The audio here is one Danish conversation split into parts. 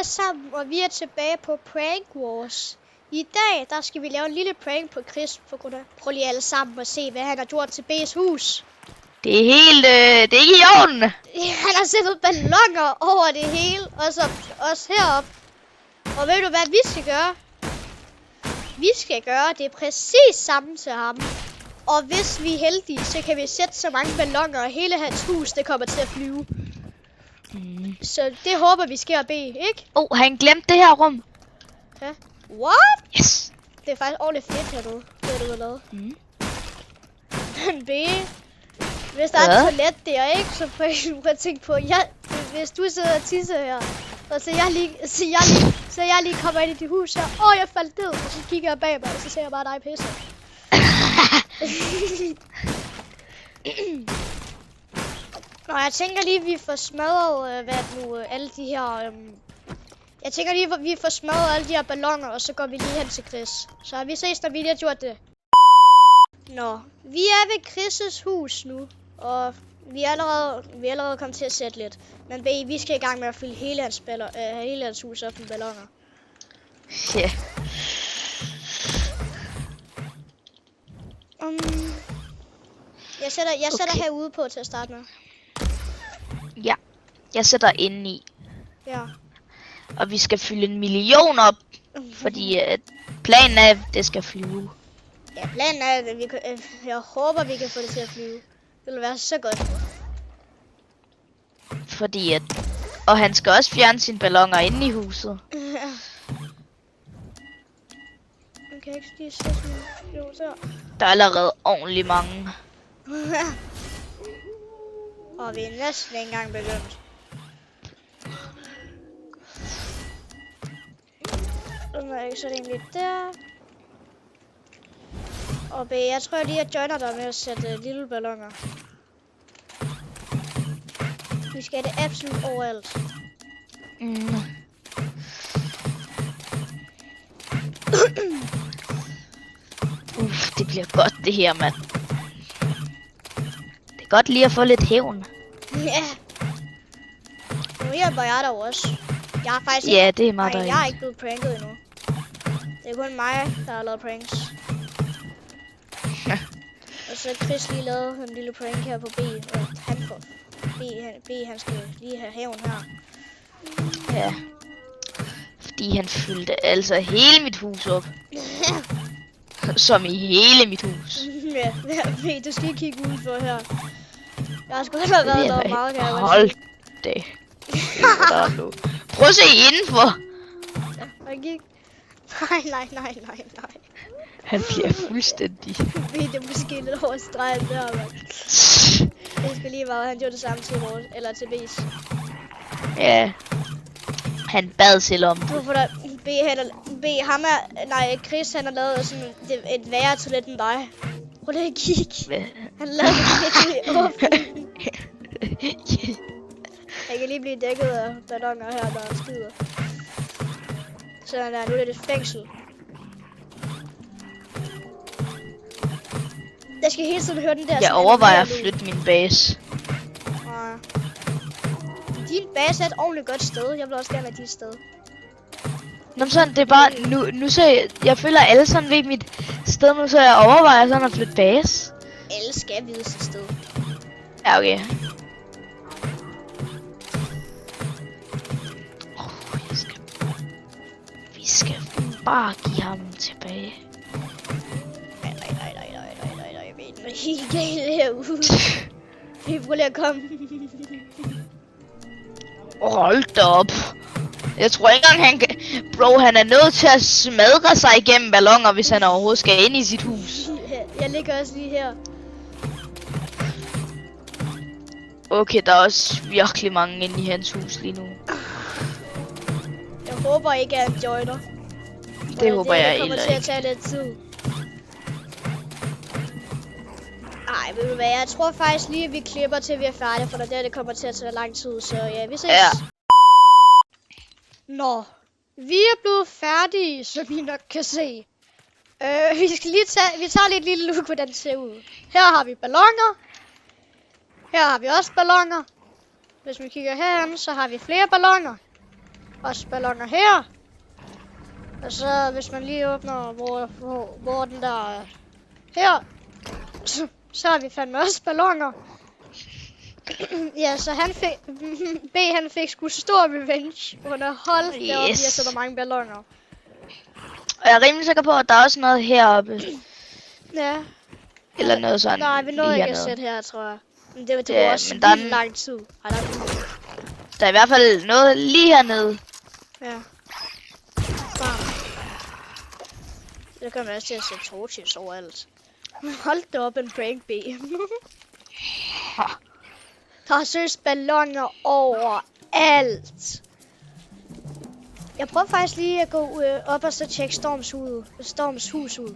alle sammen, og vi er tilbage på Prank Wars. I dag, der skal vi lave en lille prank på Chris. Prøv lige alle sammen at se, hvad han har gjort til B's hus. Det er helt, det er ikke i orden. Han har sættet balloner over det hele, og så også heroppe. Og ved du hvad vi skal gøre? Vi skal gøre det præcis samme til ham. Og hvis vi er heldige, så kan vi sætte så mange balloner, og hele hans hus, det kommer til at flyve. Så det håber vi sker, B, ikke? Han glemte det her rum. Ja. What? Yes. Det er faktisk ordentligt fedt hernede, det du har lavet. B, hvis der er et toilet der, ikke? Så prøv at tænke på, hvis du sidder og tisser her, og så jeg lige kommer ind i dit hus her, jeg faldt ned, og så kigger jeg bag mig, og så ser jeg bare dig pisse. Nå, jeg tænker lige, vi får smadret, alle de her, jeg tænker lige, vi får smadret alle de her balloner, og så går vi lige hen til Chris. Så vi ses, når vi lige har gjort det. Nå, vi er ved Chris' hus nu, og vi er allerede kommet til at sætte lidt. Men B, vi skal i gang med at fylde hele hans hus op med balloner. Ja. Jeg sætter herude på til at starte med. Ja, jeg sætter inde i. Ja. Og vi skal fylde 1 million op, fordi planen er, at det skal flyve. Ja, planen er, at jeg håber, vi kan få det til at flyve. Det vil være så godt. Fordi og han skal også fjerne sine balloner inde i huset. Man kan ikke lige sætte sådan der. Der er allerede ordentligt mange. Og vi er næsten ikke engang begyndt. Så er ikke så egentlig der. Og B, jeg tror lige, jeg joiner dig med at sætte lille balloner. Vi skal have det absolut overalt. Det bliver godt det her, mand. Det er godt lige at få lidt hævn. Ja. Nu hjælper jeg dig også. Jeg har faktisk ja, det er meget jeg er ikke blevet pranket endnu. Det er kun mig, der har lavet pranks. Og så Chris lige lavet en lille prank her på B, og han skal lige have hævn her. Ja. Fordi han fyldte altså hele mit hus op. Som i hele mit hus. Ja, B, du skal ikke kigge udenfor her. Jeg har sgu allerede lavet meget, kan jeg hold det. Prøv at se indenfor. Ja, og gik. Nej. Han bliver fuldstændig. Det er måske lidt over stregen der, mand. Jeg skal lige være, han gjorde det samme til vores, eller til B's. Ja. Han bad selv om det. Du får da Chris han har lavet sådan et værre toilet end dig. Prøv lige at kigge. Han lavede det i åbningen. Jeg kan lige blive dækket af balloner her, der skider. Sådan der, nu er det et fængsel. Jeg skal hele tiden høre den der... Jeg overvejer at flytte min base. Din base er et ordentligt godt sted. Jeg vil også gerne have dit sted. Nå, sådan, det er bare... Nu så jeg føler, at alle sådan ved mit sted nu, så jeg overvejer sådan at flytte base. Alle skal vide sit sted. Ja, okay. Vi skal bare give ham tilbage. Nej. Vi er helt gale herude. Vi prøver lige at komme. Hold da op. Jeg tror ikke engang han kan... Bro, han er nødt til at smadre sig igennem balloner, hvis han overhovedet skal ind i sit hus. Jeg ligger også lige her. Okay, der er også virkelig mange inde i hans hus lige nu. Jeg håber ikke, at han joiner. Det håber jeg heller ikke. Det kommer til at tage lidt tid. Nej, ved du hvad, jeg tror faktisk lige, at vi klipper til vi er færdige, for det kommer til at tage lang tid, så ja, vi ses. Ja. Nå, vi er blevet færdige, som I nok kan se. Vi tager lige et lille look, hvordan det ser ud. Her har vi balloner. Her har vi også balloner. Hvis vi kigger herhen, så har vi flere balloner. også balloner her. Og så hvis man lige åbner, hvor den der er her, så har vi fandme også balloner. Ja, så han fik, han fik sgu stor revenge under hold, deroppe, vi har så mange balloner. Og jeg er rimelig sikker på, at der er også noget heroppe. Ja. Eller noget sådan. Nej, vi nåede lige ikke at hernede. sætte her, tror jeg. Men det var også men der er vildt lang tid. Ej, Der er i hvert fald noget lige hernede. Ja. Bam. Det kan man også til at sætte torches overalt. Hold da op, en prank B. Der er seriøst balloner overalt. Jeg prøver faktisk lige at gå op og så tjekke Storms hus ud.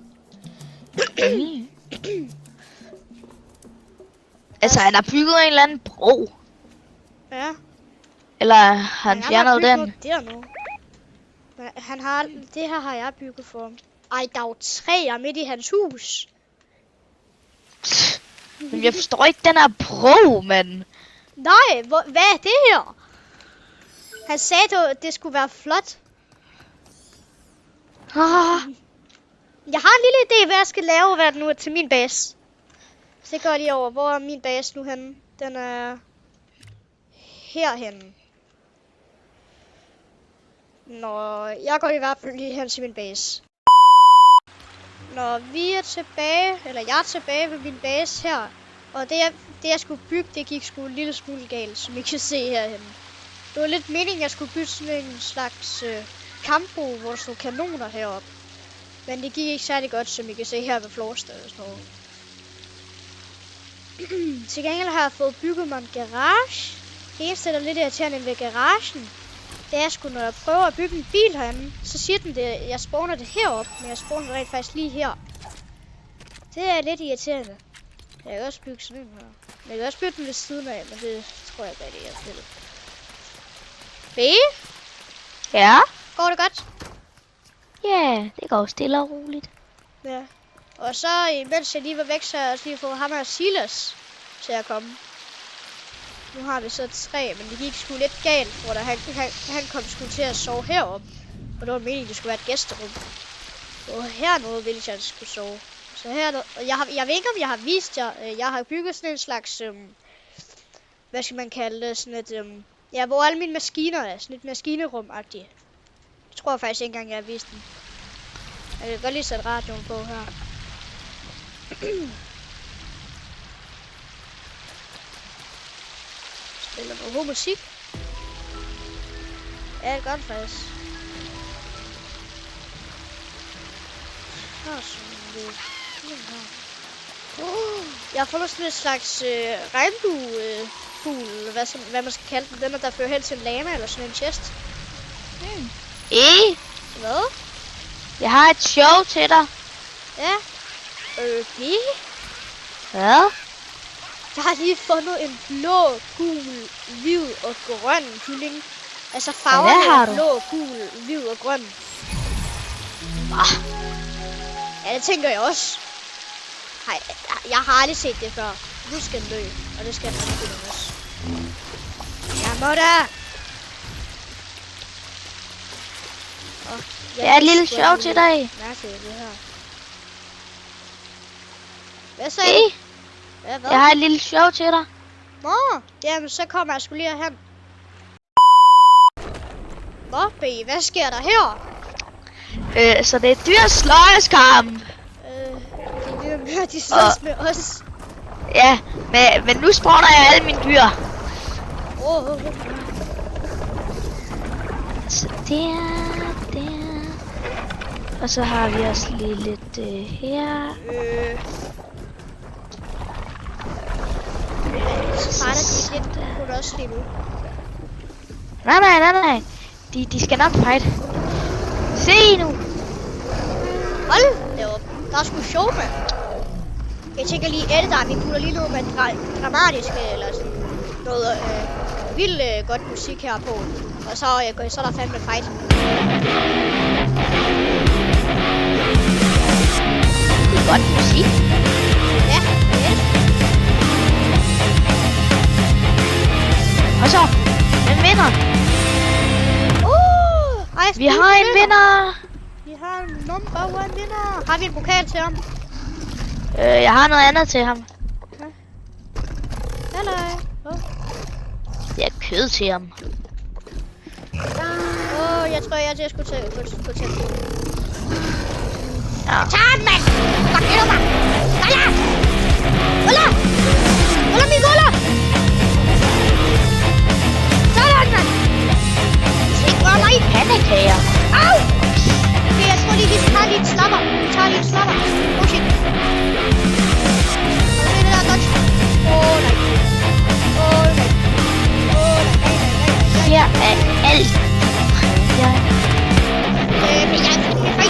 Altså, han har bygget en eller anden bro. Ja. Eller har han fjernet den? Dernede. Men han har, det her har jeg bygget for ham. Ej, der er jo træer midt i hans hus. Men jeg forstår ikke den her bro, mand. Nej, hvad er det her? Han sagde, at det skulle være flot. Jeg har en lille idé, hvad jeg skal lave hvad det nu er til min base. Så går lige over, hvor er min base nu henne? Den er herhenne. Nå, jeg går i hvert fald lige hen til min base. Når vi er tilbage, eller jeg er tilbage ved min base her, og det jeg skulle bygge, det gik sgu en lille smule galt, som I kan se herhenne. Det var lidt meningen, at jeg skulle bygge sådan en slags kampbro, hvor der stod kanoner heroppe. Men det gik ikke særlig godt, som I kan se her ved Florstad og sådan noget. Til gengæld har jeg fået bygget mig en garage. Det eneste, der er lidt irriterende ved garagen, det er sgu, når jeg prøver at bygge en bil herinde, så siger den, at jeg spawner det heroppe, men jeg spawner det rent faktisk lige her. Det er lidt irriterende. Jeg kan også bygge sådan en her. Jeg kan også bygge den ved siden af, men det tror jeg ikke, jeg vil. B? Ja? Går det godt? Ja, det går stille og roligt. Ja. Og så, imens jeg lige var væk, så har jeg også lige fået ham og Silas til at komme. Nu har vi så 3, men det gik sgu lidt galt, for da han kom sgu til at sove heroppe. Og det var meningen, det skulle være et gæsterum. Og hernede ville jeg, at skulle sove. Så her, jeg ved ikke, om jeg har vist jer. Jeg har bygget sådan en slags, hvad skal man kalde det, sådan et, ja, hvor alle mine maskiner er. Sådan et maskinerum-agtigt. Det tror jeg faktisk ikke engang, jeg har vist den. Jeg kan godt lige sætte radioen på her. Spiller noget god musik. Ja, det er godt faktisk. Jeg har fundet sådan et slags regnbuefugl, hvad man skal kalde den, der fører hen til en lama eller sådan en chest. Hvad? Jeg har et show til dig. Ja. Okay. Ja? Jeg har lige fundet en blå, gul, hvid og grøn kylling. Altså farverne blå, gul, hvid og grøn. Ja, det tænker jeg også. Hej, jeg har aldrig set det før. Nu skal den dø, og det skal den også. Jeg må da! Det er et lille show til dig. Mærkeligt det her. Hvad sagde du? Ja, hvad? Jeg har et lille show til dig. Nå, jamen så kommer jeg sgu lige herhen. Nå, B, hvad sker der her? Så det er dyrs sløjeskamp. Det er mere, de slås med os. Ja, men nu spawner jeg alle mine dyr. Så der. Og så har vi også lige lidt her. Så farter de lidt, hun også lige nu. Nej. De skal nok fight. Se nu. Hold da op. Der er sgu sjov med. Jeg tænker lige Eldar, vi putter lige noget med dramatisk eller sådan noget vildt godt musik her på. Og så er der fandme fight. Det er godt musik. Ja, det er det. Og så, hvem vinder? Vi har en vinder. Vi har en number one vinder. Har vi en pokal til ham? Jeg har noget andet til ham. Halløj. Det er kød til ham. Jeg tror, jeg skulle tage Ja. Tag den, mand! Fuck, det mig! Ulla! Ulla! Ulla, min Ulla! Sådan, mand! Se, rør mig! Pandekager. Au! Okay, jeg tror lige, vi tager lige en slapper. Oh, shit. Okay, det der er godt. Nej. Nej. Her er alt. Ja. Men jeg er fri.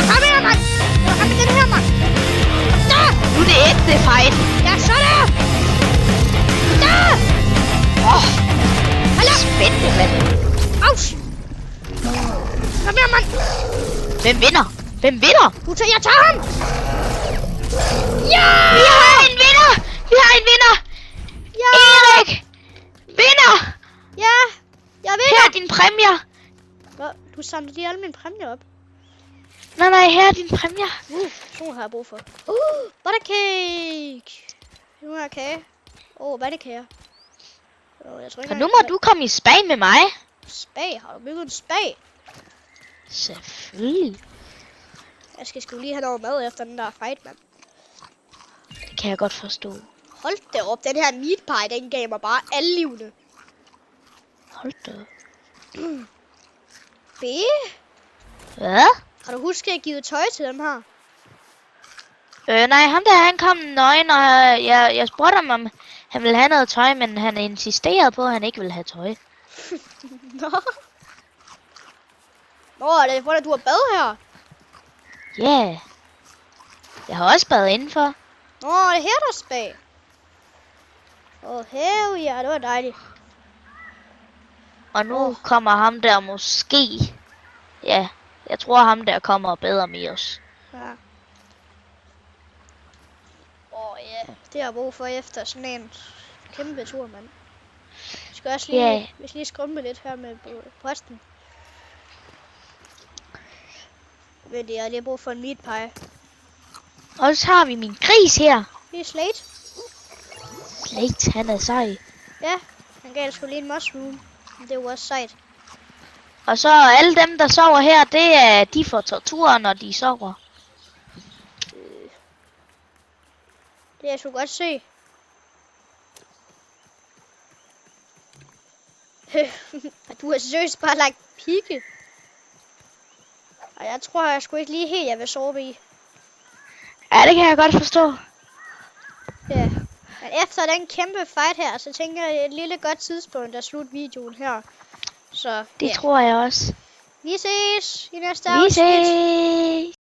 Kom her, mand! Kom med den her, mand! Der! Nu er det ægte fight. Ja, så der! Der! Hallo! Spændende, mand. Aus! Kom her, mand! Hvem vinder? Jeg tager ham! Ja! Vi har en vinder! Ja! Erik! Vinder! Ja! Jeg Her vinder! er din præmier. Hvad? Du samler lige alle mine præmier op. Nej, her er din præmier. Så har jeg brug for. Buttercake! Nu har jeg kage. Vandekager. Jeg tror ikke, Og nu må du komme i spag med mig. Spag? Har du bygget en spag? Selvfølgelig. Jeg skal sgu lige have noget mad efter den der fight, mand. Det kan jeg godt forstå. Hold da op, den her meat pie, den gav mig bare alle livene. Hold da op. B? Hvad? Har du husket at give tøj til dem her? Nej, ham der, han kom nøgen, og jeg spurgte ham, om han ville have noget tøj, men han insisterede på, at han ikke ville have tøj. Nå. Det er for, at du har bad her. Ja. Yeah. Jeg har også badet indenfor. Det er her, der er spag. Hell ja, det var dejligt. Og nu kommer ham der måske. Ja, jeg tror ham der kommer bedre med os. Ja. Det har jeg brug for efter sådan en kæmpe tur, mand. Vi skal også lige, vi skal lige skrumpe lidt her med brysten. Men jeg har lige brug for en meat pie. Og så har vi min gris her. Det er Slate. Slate, han er sej. Ja, han gav sgu lige en mushroom. Det var også sejt. Og så alle dem, der sover her, det er de får tortur, når de sover. Det er jeg sgu godt se. Du har seriøst bare lagt pigge. Og jeg tror, jeg sgu ikke lige helt, jeg vil sove i. Ja, det kan jeg godt forstå. Ja. Men efter den kæmpe fight her, så tænker jeg, det er et lille godt tidspunkt at slutte videoen her. Så Det tror jeg også. vi ses i næste Vi afsnit. ses.